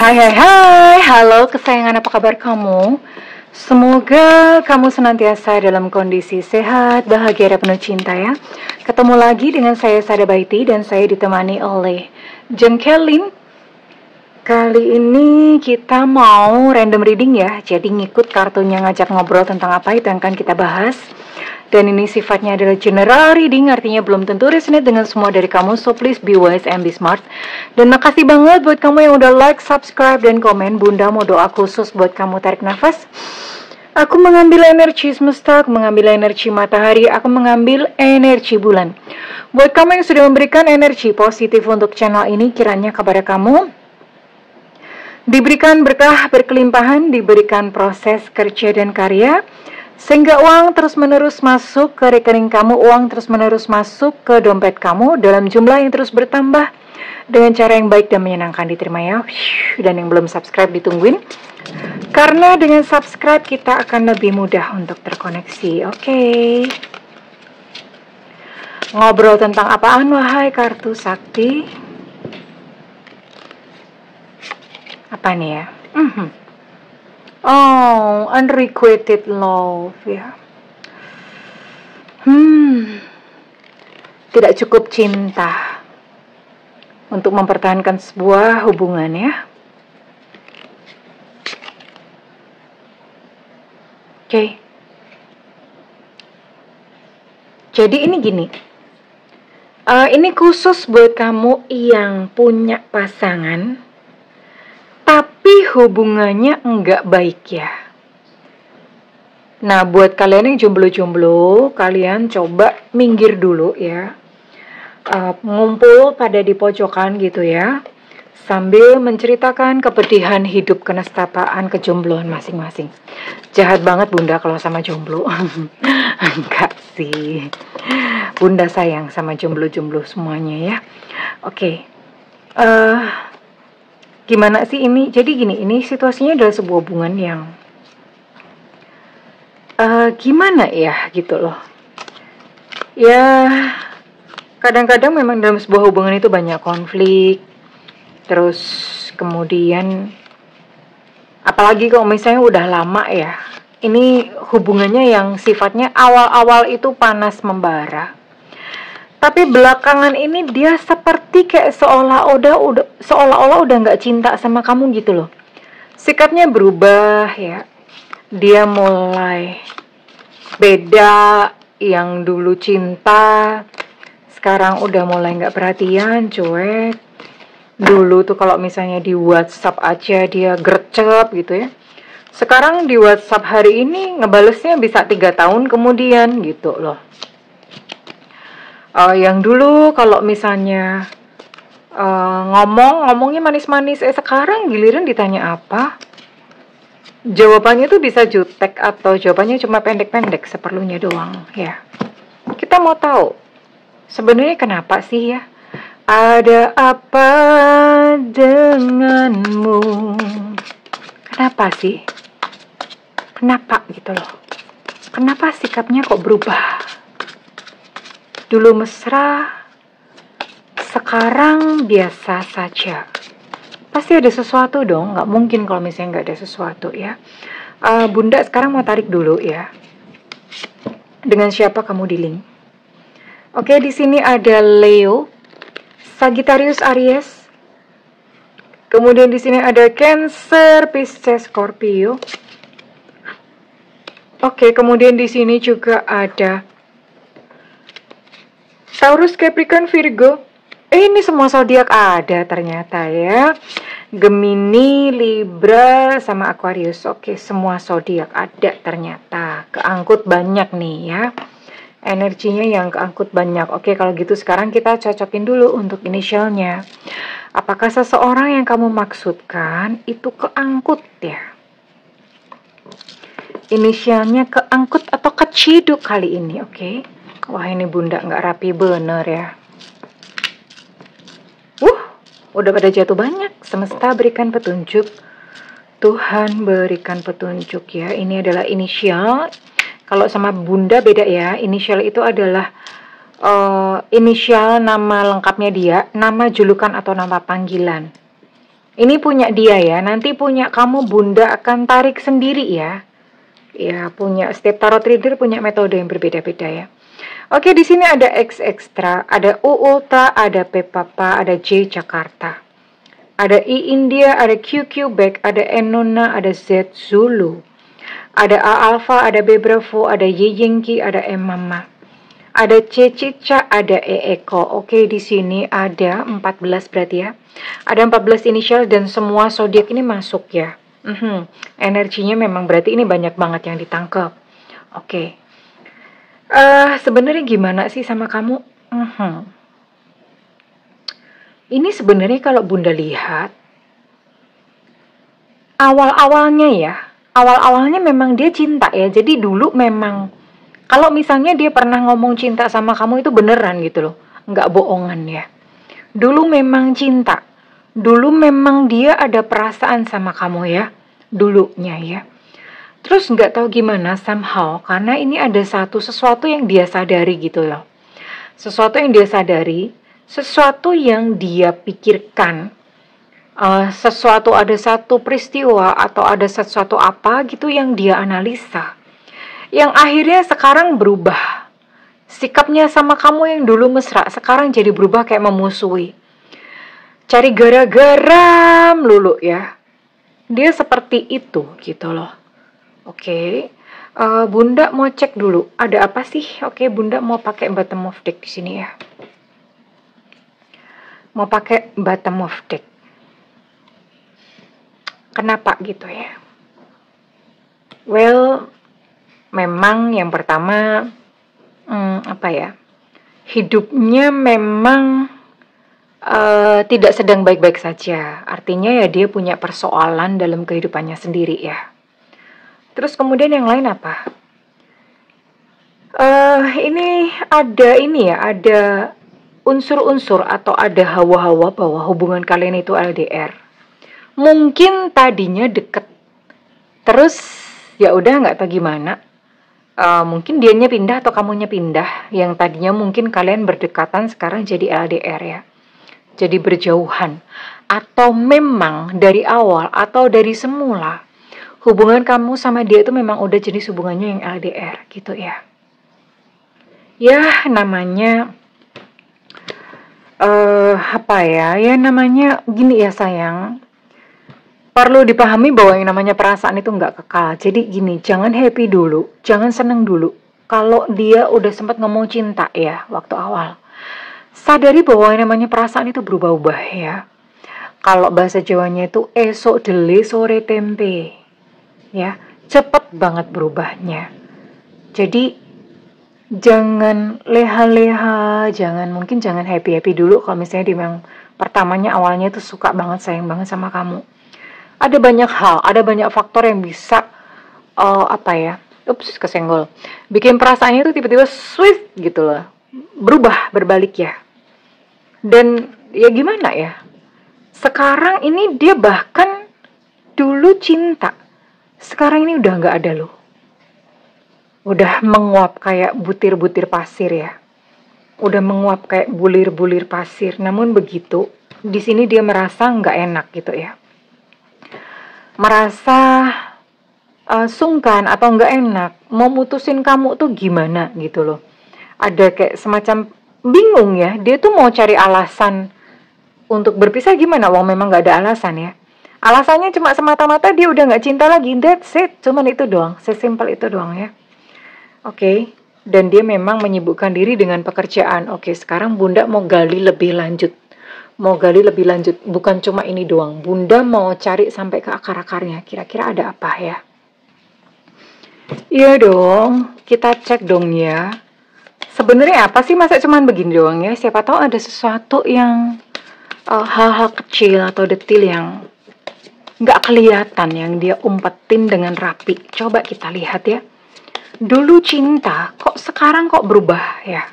Hai hai hai, halo kesayangan, apa kabar kamu? Semoga kamu senantiasa dalam kondisi sehat, bahagia dan penuh cinta ya. Ketemu lagi dengan saya Sada Baiti dan saya ditemani oleh Jengkelin. Kali ini kita mau random reading ya, jadi ngikut kartunya ngajak ngobrol tentang apa itu yang akan kita bahas. Dan ini sifatnya adalah general reading, artinya belum tentu resonate dengan semua dari kamu, so please be wise and be smart. Dan makasih banget buat kamu yang udah like, subscribe, dan komen. Bunda mau doa khusus buat kamu, tarik nafas. Aku mengambil energi semesta, aku mengambil energi matahari, aku mengambil energi bulan. Buat kamu yang sudah memberikan energi positif untuk channel ini, kiranya kepada kamu diberikan berkah berkelimpahan, diberikan proses kerja dan karya, sehingga uang terus-menerus masuk ke rekening kamu, uang terus-menerus masuk ke dompet kamu dalam jumlah yang terus bertambah dengan cara yang baik dan menyenangkan. Diterima ya. Dan yang belum subscribe ditungguin, karena dengan subscribe kita akan lebih mudah untuk terkoneksi. Oke. Ngobrol tentang apaan wahai kartu sakti? Apa nih ya? Oh, unrequited love ya. Tidak cukup cinta untuk mempertahankan sebuah hubungan ya. Oke. Jadi ini gini. Ini khusus buat kamu yang punya pasangan, tapi hubungannya enggak baik ya. Nah, buat kalian yang jomblo-jomblo, kalian coba minggir dulu ya. Ngumpul pada di pojokan gitu ya, sambil menceritakan kepedihan hidup, kenestapaan, kejombloan masing-masing. Jahat banget Bunda kalau sama jomblo. Enggak sih. Bunda sayang sama jomblo-jomblo semuanya ya. Oke. Gimana sih ini? Jadi gini, ini situasinya adalah sebuah hubungan yang gimana ya gitu loh. Ya, kadang-kadang memang dalam sebuah hubungan itu banyak konflik. Terus kemudian apalagi kalau misalnya udah lama ya. Ini hubungannya yang sifatnya awal-awal itu panas membara. Tapi belakangan ini dia seperti kayak seolah-olah udah nggak cinta sama kamu gitu loh. Sikapnya berubah ya. Dia mulai beda, yang dulu cinta sekarang udah mulai nggak perhatian, cuek. Dulu tuh kalau misalnya di WhatsApp aja dia gercep gitu ya. Sekarang di WhatsApp hari ini ngebalesnya bisa 3 tahun kemudian gitu loh. Yang dulu kalau misalnya ngomongnya manis-manis, sekarang giliran ditanya apa, jawabannya tuh bisa jutek atau jawabannya cuma pendek-pendek seperlunya doang ya. Kita mau tahu sebenarnya kenapa sih ya? Ada apa denganmu? Kenapa sih? Kenapa gitu loh? Kenapa sikapnya kok berubah? Dulu mesra, sekarang biasa saja. Pasti ada sesuatu dong, nggak mungkin kalau misalnya nggak ada sesuatu ya. Bunda sekarang mau tarik dulu ya. Dengan siapa kamu dealing? Oke, di sini ada Leo, Sagittarius, Aries. Kemudian di sini ada Cancer, Pisces, Scorpio. Oke, kemudian di sini juga ada Taurus, Capricorn, Virgo. Ini semua zodiak ada ternyata ya. Gemini, Libra, sama Aquarius. Oke, semua zodiak ada ternyata. Keangkut banyak nih ya. Energinya yang keangkut banyak. Oke, kalau gitu sekarang kita cocokin dulu untuk inisialnya. Apakah seseorang yang kamu maksudkan itu keangkut ya? Inisialnya keangkut atau keciduk kali ini, oke? Wah, ini Bunda nggak rapi bener ya. Udah pada jatuh banyak. Semesta berikan petunjuk. Tuhan berikan petunjuk ya. Ini adalah inisial. Kalau sama Bunda beda ya. Inisial itu adalah inisial nama lengkapnya dia, nama julukan atau nama panggilan. Ini punya dia ya, nanti punya kamu Bunda akan tarik sendiri ya. Ya, punya setiap tarot reader punya metode yang berbeda-beda ya. Oke, di sini ada X Extra, ada U Ultra, ada P Papa, ada J Jakarta. Ada I India, ada Q Quebec, ada N Nona, ada Z Zulu. Ada A Alpha, ada B Bravo, ada Y Yankee, ada M Mama. Ada C Cica, ada E Eko. Oke, di sini ada 14 berarti ya. Ada 14 inisial dan semua zodiak ini masuk ya. Energinya memang berarti ini banyak banget yang ditangkap. Oke. Sebenarnya gimana sih sama kamu? Ini sebenarnya kalau Bunda lihat awal-awalnya memang dia cinta ya. Jadi dulu memang kalau misalnya dia pernah ngomong cinta sama kamu itu beneran gitu loh, nggak bohongan ya. Dulu memang cinta, dulu memang dia ada perasaan sama kamu ya, dulunya ya. Terus nggak tahu gimana somehow, karena ini ada sesuatu yang dia sadari gitu loh. Sesuatu yang dia sadari, sesuatu yang dia pikirkan, ada satu peristiwa atau ada sesuatu apa gitu yang dia analisa. Yang akhirnya sekarang berubah. Sikapnya sama kamu yang dulu mesra, sekarang jadi berubah kayak memusuhi. Cari gara-gara melulu ya. Dia seperti itu gitu loh. Oke. Bunda mau cek dulu, ada apa sih? Oke, Bunda mau pakai bottom of deck di sini ya. Mau pakai bottom of deck. Kenapa gitu ya? Well, memang yang pertama hidupnya memang tidak sedang baik-baik saja. Artinya ya dia punya persoalan dalam kehidupannya sendiri ya. Terus kemudian yang lain apa? Ini ada unsur-unsur atau ada hawa-hawa bahwa hubungan kalian itu LDR. Mungkin tadinya deket, terus ya udah nggak tahu gimana. Mungkin dianya pindah atau kamunya pindah. Yang tadinya mungkin kalian berdekatan sekarang jadi LDR ya. Jadi berjauhan. Atau memang dari awal atau dari semula hubungan kamu sama dia itu memang udah jenis hubungannya yang LDR gitu ya. Ya namanya ya namanya gini ya sayang. Perlu dipahami bahwa yang namanya perasaan itu nggak kekal. Jadi gini, jangan happy dulu, jangan seneng dulu. Kalau dia udah sempat ngomong cinta ya waktu awal, sadari bahwa yang namanya perasaan itu berubah-ubah ya. Kalau bahasa Jawanya itu esok dele sore tempe, ya cepet banget berubahnya. Jadi jangan leha-leha, jangan happy-happy dulu. Kalau misalnya dia memang pertamanya awalnya itu suka banget, sayang banget sama kamu. Ada banyak hal, ada banyak faktor yang bisa kesenggol. Bikin perasaannya itu tiba-tiba swift gitu loh. Berubah, berbalik ya. Dan ya gimana ya? Sekarang ini dia bahkan dulu cinta. Sekarang ini udah nggak ada loh. Udah menguap kayak butir-butir pasir ya. Udah menguap kayak bulir-bulir pasir. Namun begitu, di sini dia merasa nggak enak gitu ya. Merasa sungkan atau nggak enak. Mau mutusin kamu tuh gimana gitu loh. Ada kayak semacam bingung ya. Dia tuh mau cari alasan untuk berpisah gimana? Wong memang nggak ada alasan ya. Alasannya cuma semata-mata dia udah nggak cinta lagi. That's it. Cuman itu doang. Sesimpel itu doang ya. Oke. Dan dia memang menyibukkan diri dengan pekerjaan. Oke, sekarang Bunda mau gali lebih lanjut. Bukan cuma ini doang. Bunda mau cari sampai ke akar-akarnya. Kira-kira ada apa ya? Iya dong. Kita cek dong ya. Sebenarnya apa sih, masa cuman begini doang ya? Siapa tahu ada sesuatu yang hal-hal kecil atau detail yang nggak kelihatan yang dia umpetin dengan rapi. Coba kita lihat ya. Dulu cinta, kok sekarang kok berubah ya?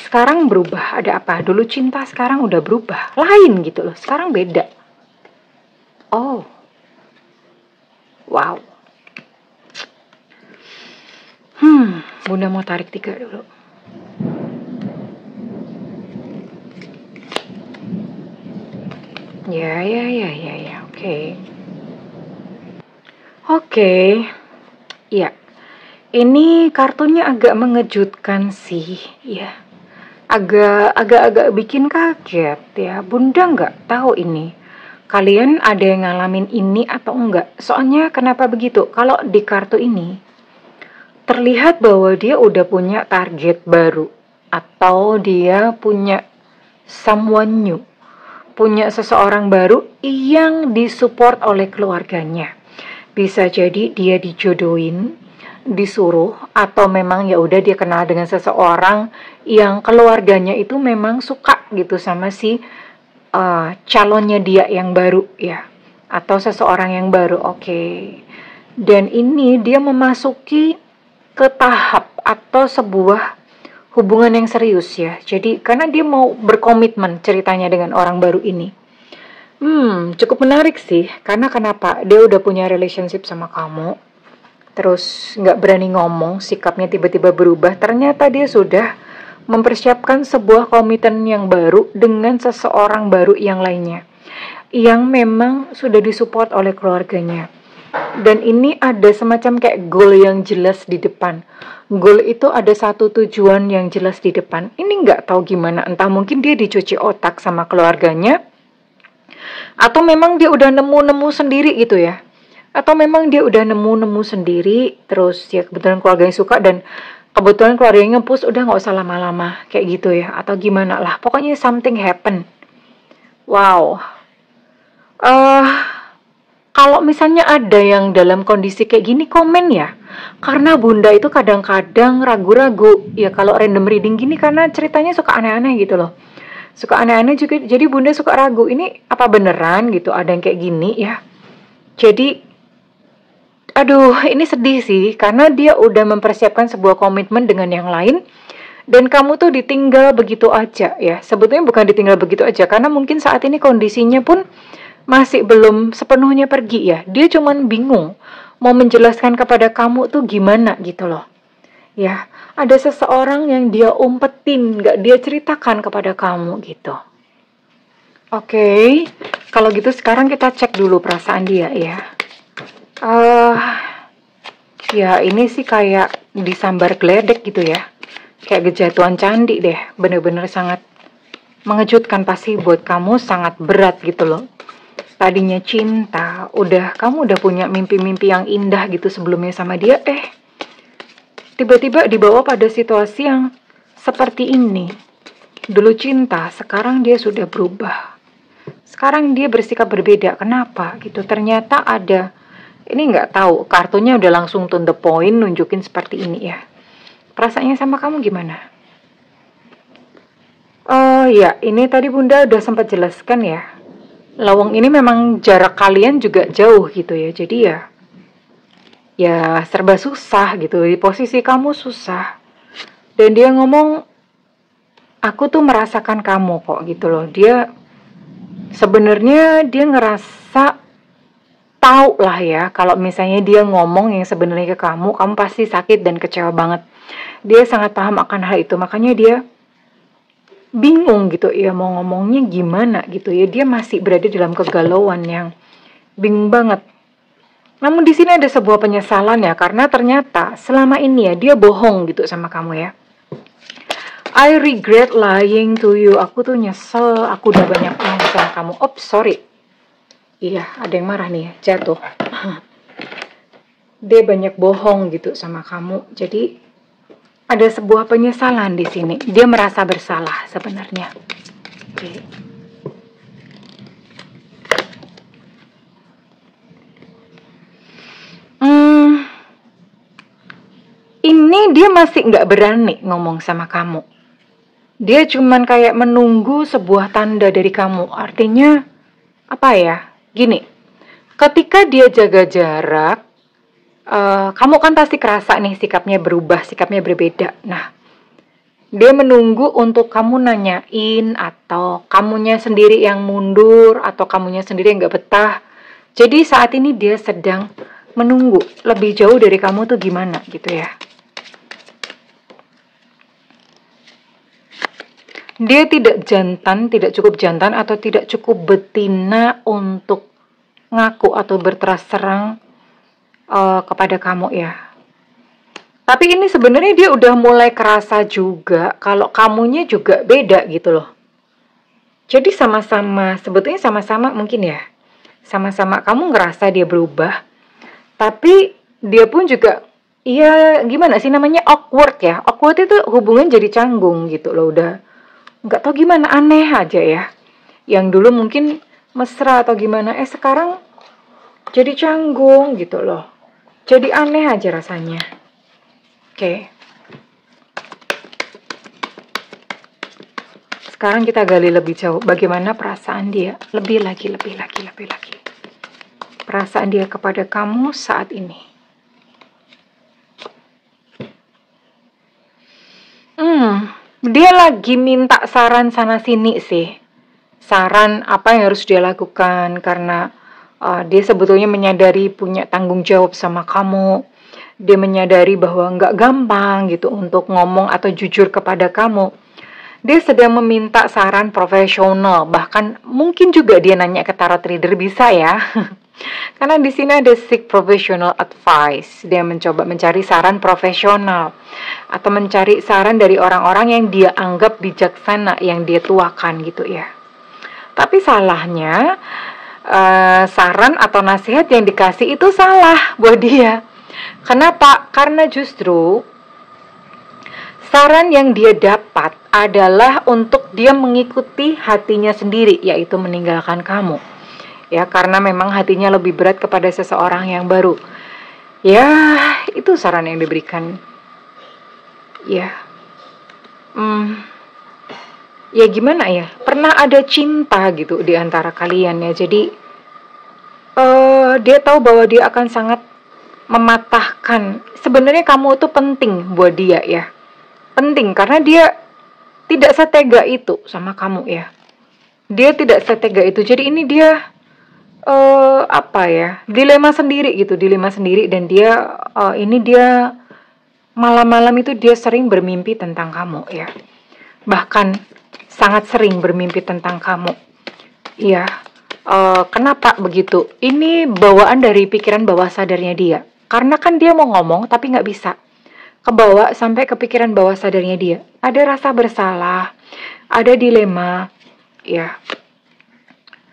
Sekarang berubah, ada apa? Dulu cinta, sekarang udah berubah. Lain gitu loh, sekarang beda. Oh. Wow. Bunda mau tarik 3 dulu. Ya, ya, ya, ya, ya. Oke. Oke. Ya. Ini kartunya agak mengejutkan sih, ya. Agak bikin kaget ya. Bunda nggak tahu ini. Kalian ada yang ngalamin ini atau enggak? Soalnya kenapa begitu? Kalau di kartu ini terlihat bahwa dia udah punya target baru atau dia punya someone new, punya seseorang baru yang disupport oleh keluarganya. Bisa jadi dia dijodohin, disuruh, atau memang ya udah dia kenal dengan seseorang yang keluarganya itu memang suka gitu sama si calonnya dia yang baru ya, atau seseorang yang baru. Oke. Dan ini dia memasuki ke tahap atau sebuah hubungan yang serius ya. Jadi karena dia mau berkomitmen ceritanya dengan orang baru ini. Cukup menarik sih. Karena kenapa? Dia udah punya relationship sama kamu. Terus nggak berani ngomong, sikapnya tiba-tiba berubah. Ternyata dia sudah mempersiapkan sebuah komitmen yang baru dengan seseorang baru yang lainnya. Yang memang sudah disupport oleh keluarganya. Dan ini ada semacam kayak goal yang jelas di depan. Goal itu ada satu tujuan yang jelas di depan. Ini nggak tahu gimana, entah mungkin dia dicuci otak sama keluarganya, atau memang dia udah nemu-nemu sendiri gitu ya. Atau memang dia udah nemu-nemu sendiri, terus ya kebetulan keluarganya suka dan kebetulan keluarganya nge-push udah nggak usah lama-lama kayak gitu ya. Atau gimana lah, pokoknya something happen. Wow. Kalau misalnya ada yang dalam kondisi kayak gini, komen ya. Karena Bunda itu kadang-kadang ragu-ragu. Ya kalau random reading gini karena ceritanya suka aneh-aneh gitu loh. Suka aneh-aneh juga, jadi Bunda suka ragu. Ini apa beneran gitu, ada yang kayak gini ya. Jadi, aduh ini sedih sih. Karena dia udah mempersiapkan sebuah komitmen dengan yang lain. Dan kamu tuh ditinggal begitu aja ya. Sebetulnya bukan ditinggal begitu aja. Karena mungkin saat ini kondisinya pun masih belum sepenuhnya pergi ya. Dia cuman bingung mau menjelaskan kepada kamu tuh gimana gitu loh. Ya, ada seseorang yang dia umpetin, gak dia ceritakan kepada kamu gitu. Oke, kalau gitu sekarang kita cek dulu perasaan dia ya. Ya ini sih kayak disambar geledek gitu ya. Kayak kejatuhan candi deh. Bener-bener sangat mengejutkan, pasti buat kamu sangat berat gitu loh. Tadinya cinta, kamu udah punya mimpi-mimpi yang indah gitu sebelumnya sama dia, tiba-tiba dibawa pada situasi yang seperti ini. Dulu cinta, sekarang dia sudah berubah. Sekarang dia bersikap berbeda. Kenapa gitu? Ternyata ada, ini nggak tahu, kartunya udah langsung to the point nunjukin seperti ini ya. Perasaannya sama kamu gimana? Oh ya, ini tadi Bunda udah sempat jelaskan ya. Lawang ini memang jarak kalian juga jauh gitu ya. Jadi ya serba susah gitu. Di posisi kamu susah. Dan dia ngomong, aku tuh merasakan kamu kok gitu loh. Dia sebenarnya dia ngerasa tahu lah ya. Kalau misalnya dia ngomong yang sebenarnya ke kamu pasti sakit dan kecewa banget. Dia sangat paham akan hal itu. Makanya dia bingung gitu ya mau ngomongnya gimana gitu ya. Dia masih berada dalam kegalauan yang bingung banget. Namun di sini ada sebuah penyesalan ya, karena ternyata selama ini ya dia bohong gitu sama kamu ya. I regret lying to you. Aku tuh nyesel, aku udah banyak bohong sama kamu. Sorry. Iya, ada yang marah nih ya, jatuh. Dia banyak bohong gitu sama kamu. Jadi ada sebuah penyesalan di sini. Dia merasa bersalah sebenarnya. Oke. Ini dia masih nggak berani ngomong sama kamu. Dia cuman kayak menunggu sebuah tanda dari kamu. Artinya apa ya? Gini, ketika dia jaga jarak, kamu kan pasti kerasa nih sikapnya berubah, sikapnya berbeda. Nah, dia menunggu untuk kamu nanyain, atau kamunya sendiri yang mundur, atau kamunya sendiri yang gak betah. Jadi saat ini dia sedang menunggu lebih jauh dari kamu tuh gimana gitu ya. Dia tidak jantan, tidak cukup jantan atau tidak cukup betina untuk ngaku atau berterus terang kepada kamu ya. Tapi ini sebenarnya dia udah mulai kerasa juga kalau kamunya juga beda gitu loh. Jadi sama-sama, sebetulnya sama-sama mungkin ya. Sama-sama kamu ngerasa dia berubah. Tapi dia pun juga, ya gimana sih namanya, awkward ya. Awkward itu hubungan jadi canggung gitu loh, udah nggak tahu gimana, aneh aja ya. Yang dulu mungkin mesra atau gimana, sekarang jadi canggung gitu loh. Jadi aneh aja rasanya. Oke. Sekarang kita gali lebih jauh bagaimana perasaan dia. Lebih lagi. Perasaan dia kepada kamu saat ini. Dia lagi minta saran sana sini sih. Saran apa yang harus dia lakukan karena dia sebetulnya menyadari punya tanggung jawab sama kamu. Dia menyadari bahwa nggak gampang gitu untuk ngomong atau jujur kepada kamu. Dia sedang meminta saran profesional, bahkan mungkin juga dia nanya ke tarot reader, bisa ya. Karena di sini ada seek professional advice. Dia mencoba mencari saran profesional atau mencari saran dari orang-orang yang dia anggap bijaksana, yang dia tuakan gitu ya. Tapi salahnya saran atau nasihat yang dikasih itu salah buat dia. Kenapa? Karena justru saran yang dia dapat adalah untuk dia mengikuti hatinya sendiri, yaitu meninggalkan kamu. Ya, karena memang hatinya lebih berat kepada seseorang yang baru. Ya, itu saran yang diberikan. Ya. Ya gimana ya? Pernah ada cinta gitu di antara kalian ya. Jadi dia tahu bahwa dia akan sangat mematahkan. Sebenarnya kamu tuh penting buat dia ya. Penting karena dia tidak setega itu sama kamu ya. Dia tidak setega itu. Jadi ini dia dilema sendiri gitu, dan dia malam-malam itu dia sering bermimpi tentang kamu ya, bahkan sangat sering bermimpi tentang kamu ya. Kenapa begitu? Ini bawaan dari pikiran bawah sadarnya dia, karena kan dia mau ngomong tapi nggak bisa, kebawa sampai ke pikiran bawah sadarnya dia, ada rasa bersalah, ada dilema ya.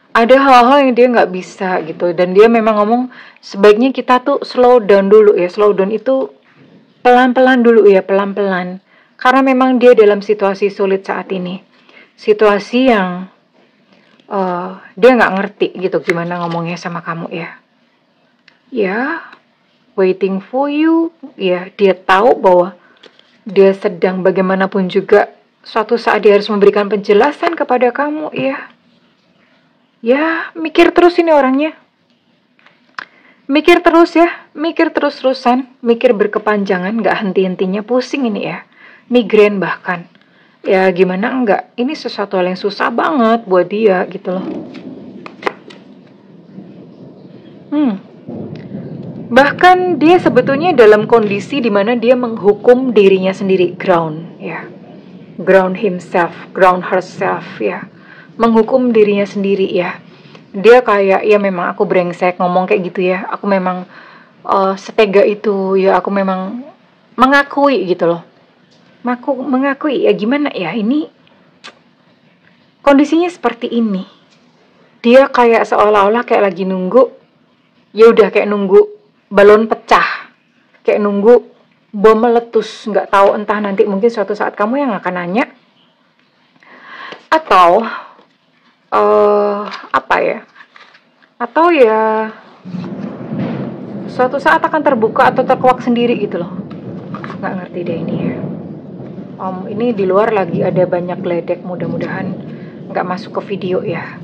Ada hal-hal yang dia nggak bisa gitu, dan dia memang ngomong sebaiknya kita tuh slow down dulu ya. Slow down itu pelan-pelan dulu ya, pelan-pelan. Karena memang dia dalam situasi sulit saat ini, situasi yang dia nggak ngerti gitu gimana ngomongnya sama kamu ya. Ya, waiting for you ya. Dia tahu bahwa dia sedang bagaimanapun juga suatu saat dia harus memberikan penjelasan kepada kamu ya. Ya, mikir terus ini orangnya. Mikir terus ya, mikir terus-terusan, mikir berkepanjangan, gak henti-hentinya, pusing ini ya. Migrain bahkan. Ya gimana enggak, ini sesuatu hal yang susah banget buat dia gitu loh. Bahkan dia sebetulnya dalam kondisi dimana dia menghukum dirinya sendiri, ground ya. Ground himself, ground herself ya. Menghukum dirinya sendiri ya. Dia kayak, ya memang aku brengsek ngomong kayak gitu ya. Aku memang setega itu ya. Aku memang mengakui gitu loh. Mengakui ya, gimana ya, ini kondisinya seperti ini. Dia kayak seolah-olah kayak lagi nunggu, ya udah kayak nunggu balon pecah, kayak nunggu bom meletus. Nggak tahu, entah nanti mungkin suatu saat kamu yang akan nanya, atau atau ya suatu saat akan terbuka atau terkuak sendiri gitu loh. Nggak ngerti deh ini ya. Ini di luar lagi ada banyak ledek, mudah-mudahan nggak masuk ke video ya.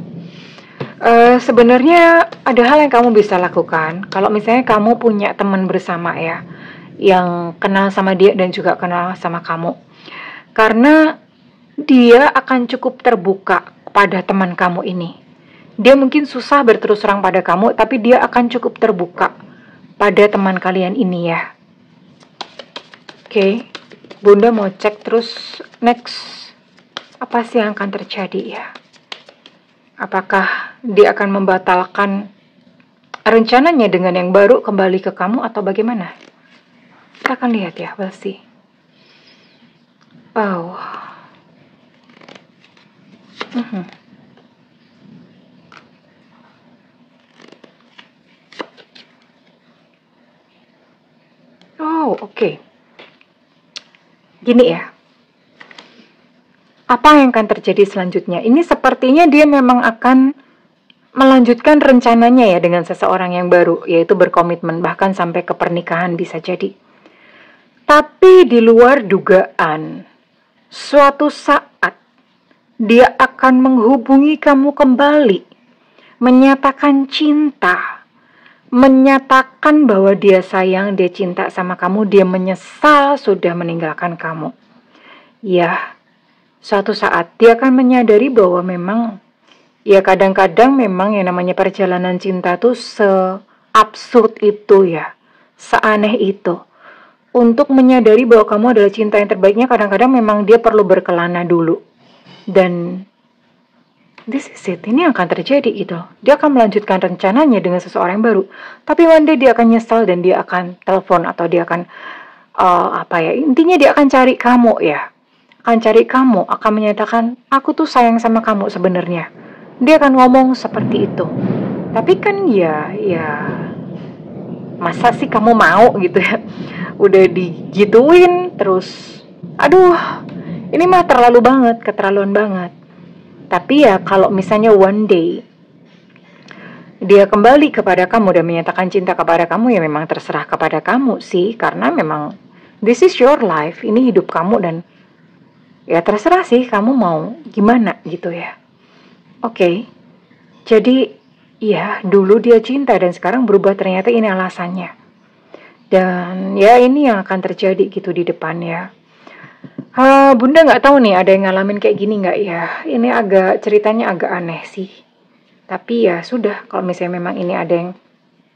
Sebenarnya ada hal yang kamu bisa lakukan kalau misalnya kamu punya teman bersama ya, yang kenal sama dia dan juga kenal sama kamu, karena dia akan cukup terbuka pada teman kamu ini. Dia mungkin susah berterus terang pada kamu, tapi dia akan cukup terbuka pada teman kalian ini ya. Oke, Bunda mau cek terus next Apa sih yang akan terjadi ya? Apakah dia akan membatalkan rencananya dengan yang baru kembali ke kamu atau bagaimana? Kita akan lihat ya, we'll see. Oh. Oh, oke. Gini ya. Apa yang akan terjadi selanjutnya? Ini sepertinya dia memang akan melanjutkan rencananya ya dengan seseorang yang baru, yaitu berkomitmen, bahkan sampai ke pernikahan bisa jadi. Tapi di luar dugaan, suatu saat dia akan menghubungi kamu kembali, menyatakan cinta, menyatakan bahwa dia sayang, dia cinta sama kamu, dia menyesal sudah meninggalkan kamu. Ya, suatu saat dia akan menyadari bahwa memang, ya kadang-kadang memang yang namanya perjalanan cinta tuh seabsurd itu ya, seaneh itu. Untuk menyadari bahwa kamu adalah cinta yang terbaiknya, kadang-kadang memang dia perlu berkelana dulu. Dan this is it, ini akan terjadi gitu. Dia akan melanjutkan rencananya dengan seseorang yang baru. Tapi one day dia akan nyesal dan dia akan telepon atau dia akan intinya dia akan cari kamu ya. Akan cari kamu, akan menyatakan, aku tuh sayang sama kamu sebenarnya. Dia akan ngomong seperti itu. Tapi kan ya masa sih kamu mau gitu ya? Udah digituin terus. Aduh, ini mah terlalu banget, keterlaluan banget. Tapi ya kalau misalnya one day dia kembali kepada kamu dan menyatakan cinta kepada kamu, ya memang terserah kepada kamu sih. Karena memang this is your life, ini hidup kamu dan ya terserah sih kamu mau gimana gitu ya. Oke. Jadi ya dulu dia cinta dan sekarang berubah, ternyata ini alasannya. Dan ya ini yang akan terjadi gitu di depan ya. Bunda nggak tahu nih ada yang ngalamin kayak gini nggak ya. Ini ceritanya agak aneh sih. Tapi ya sudah, kalau misalnya memang ini ada yang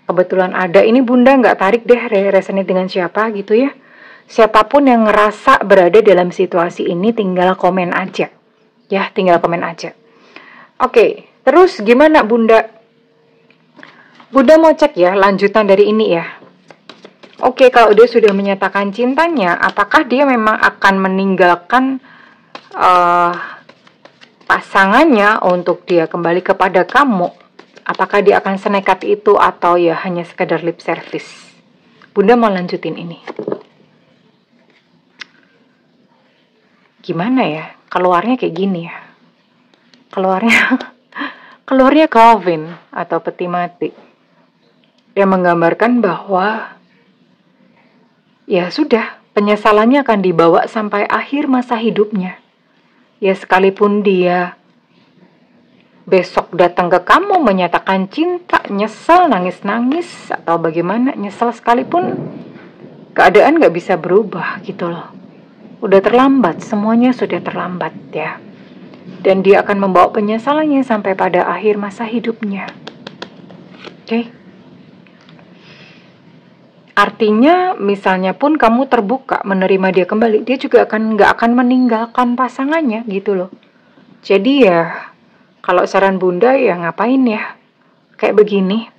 kebetulan ada, ini Bunda nggak tarik deh resonate dengan siapa gitu ya. Siapapun yang ngerasa berada dalam situasi ini tinggal komen aja. Ya, tinggal komen aja. Oke, terus gimana Bunda? Bunda mau cek ya lanjutan dari ini ya. Oke, kalau dia sudah menyatakan cintanya, apakah dia memang akan meninggalkan pasangannya untuk dia kembali kepada kamu? Apakah dia akan senekat itu atau ya hanya sekedar lip service? Bunda mau lanjutin ini. Gimana ya? Keluarnya kayak gini ya. Keluarnya Calvin atau peti mati. Yang menggambarkan bahwa ya sudah, penyesalannya akan dibawa sampai akhir masa hidupnya. Ya sekalipun dia besok datang ke kamu menyatakan cinta, nyesel, nangis-nangis atau bagaimana, nyesel sekalipun, keadaan gak bisa berubah gitu loh. Udah terlambat, semuanya sudah terlambat ya. Dan dia akan membawa penyesalannya sampai pada akhir masa hidupnya. Oke. Artinya misalnya pun kamu terbuka menerima dia kembali, dia juga gak akan meninggalkan pasangannya gitu loh. Jadi ya kalau saran Bunda ya ngapain ya kayak begini.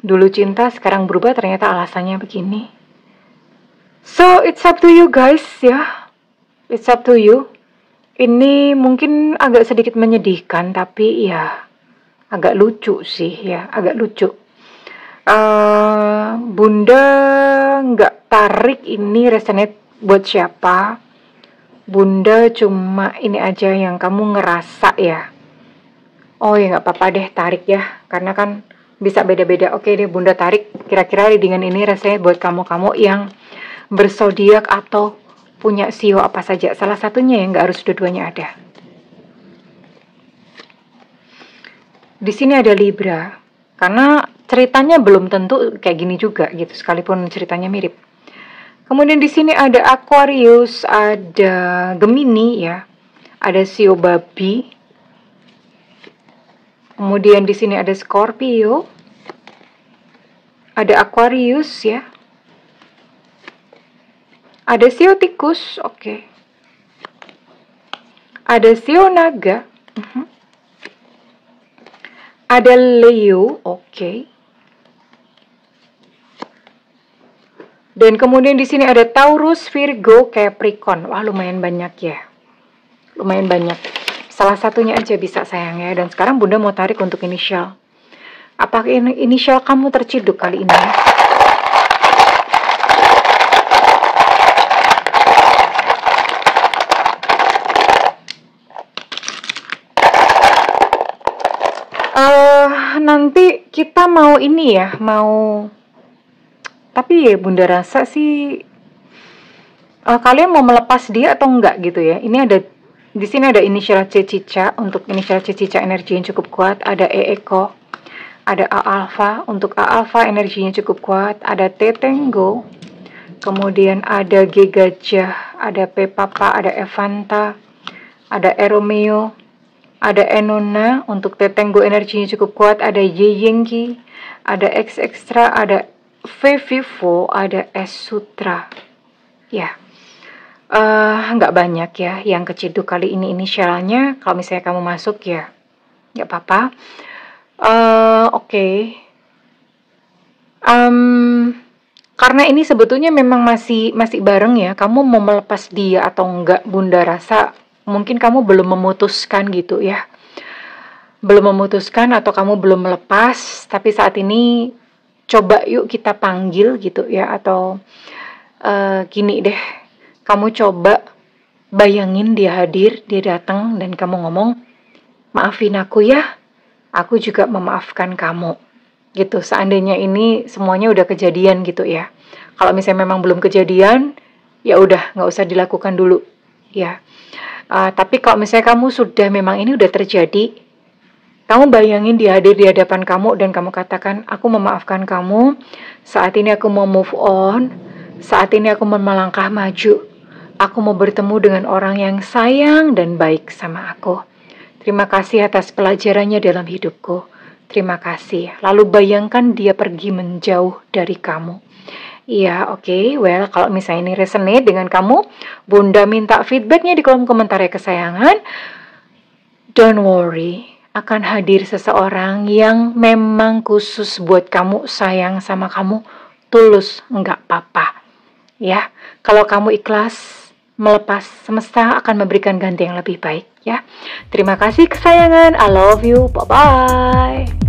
Dulu cinta sekarang berubah, ternyata alasannya begini. So it's up to you guys ya. It's up to you. Ini mungkin agak sedikit menyedihkan, tapi ya agak lucu sih ya, agak lucu. Bunda nggak tarik ini resonate buat siapa. Bunda cuma ini aja yang kamu ngerasa ya. Oh ya nggak apa-apa deh, tarik ya, karena kan bisa beda-beda. Oke deh Bunda tarik, kira-kira dengan ini resonate buat kamu-kamu yang berzodiak atau punya sio apa saja. Salah satunya ya, nggak harus dua-duanya ada. Di sini ada Libra, karena ceritanya belum tentu kayak gini juga gitu, sekalipun ceritanya mirip. Kemudian di sini ada Aquarius, ada Gemini ya, ada sio babi. Kemudian di sini ada Scorpio, ada Aquarius ya, ada sio tikus, oke. ada Sio Naga, ada Leo, oke. Dan kemudian di sini ada Taurus, Virgo, Capricorn. Wah, lumayan banyak ya. Lumayan banyak. Salah satunya aja bisa sayang ya. Dan sekarang Bunda mau tarik untuk inisial. Apakah inisial kamu terciduk kali ini? Nanti kita mau ini ya, tapi ya Bunda rasa sih kalian mau melepas dia atau enggak gitu ya. Ini ada di sini ada inisial C Cica. Untuk inisial C Cica energi yang cukup kuat. Ada E Eko, ada A Alpha. Untuk A Alpha energinya cukup kuat. Ada T Tenggo, kemudian ada G Gajah, ada P Papa, ada Evanta, ada E Romeo, ada Enona. Untuk T Tenggo energinya cukup kuat. Ada Y Yengki, ada X Extra, ada V Vivo, ada S Sutra. Ya, nggak banyak ya yang keciduk kali ini inisialnya. Kalau misalnya kamu masuk ya nggak apa-apa. Oke. Karena ini sebetulnya memang masih bareng ya. Kamu mau melepas dia atau enggak? Bunda rasa mungkin kamu belum memutuskan gitu ya. Belum memutuskan atau kamu belum melepas. Tapi saat ini coba yuk kita panggil gitu ya. Atau gini deh, kamu coba bayangin dia hadir, dia datang dan kamu ngomong, maafin aku ya, aku juga memaafkan kamu. Gitu, seandainya ini semuanya udah kejadian gitu ya. Kalau misalnya memang belum kejadian, ya udah nggak usah dilakukan dulu ya. Tapi kalau misalnya kamu sudah memang ini udah terjadi, kamu bayangin dia hadir di hadapan kamu dan kamu katakan, aku memaafkan kamu, saat ini aku mau move on, saat ini aku mau melangkah maju, aku mau bertemu dengan orang yang sayang dan baik sama aku. Terima kasih atas pelajarannya dalam hidupku. Terima kasih. Lalu bayangkan dia pergi menjauh dari kamu. Iya, oke. Well, kalau misalnya ini resonate dengan kamu, Bunda minta feedbacknya di kolom komentar ya kesayangan. Don't worry, akan hadir seseorang yang memang khusus buat kamu, sayang sama kamu, tulus, nggak apa-apa. Ya, kalau kamu ikhlas melepas, semesta akan memberikan ganti yang lebih baik ya. Terima kasih kesayangan, I love you, bye bye.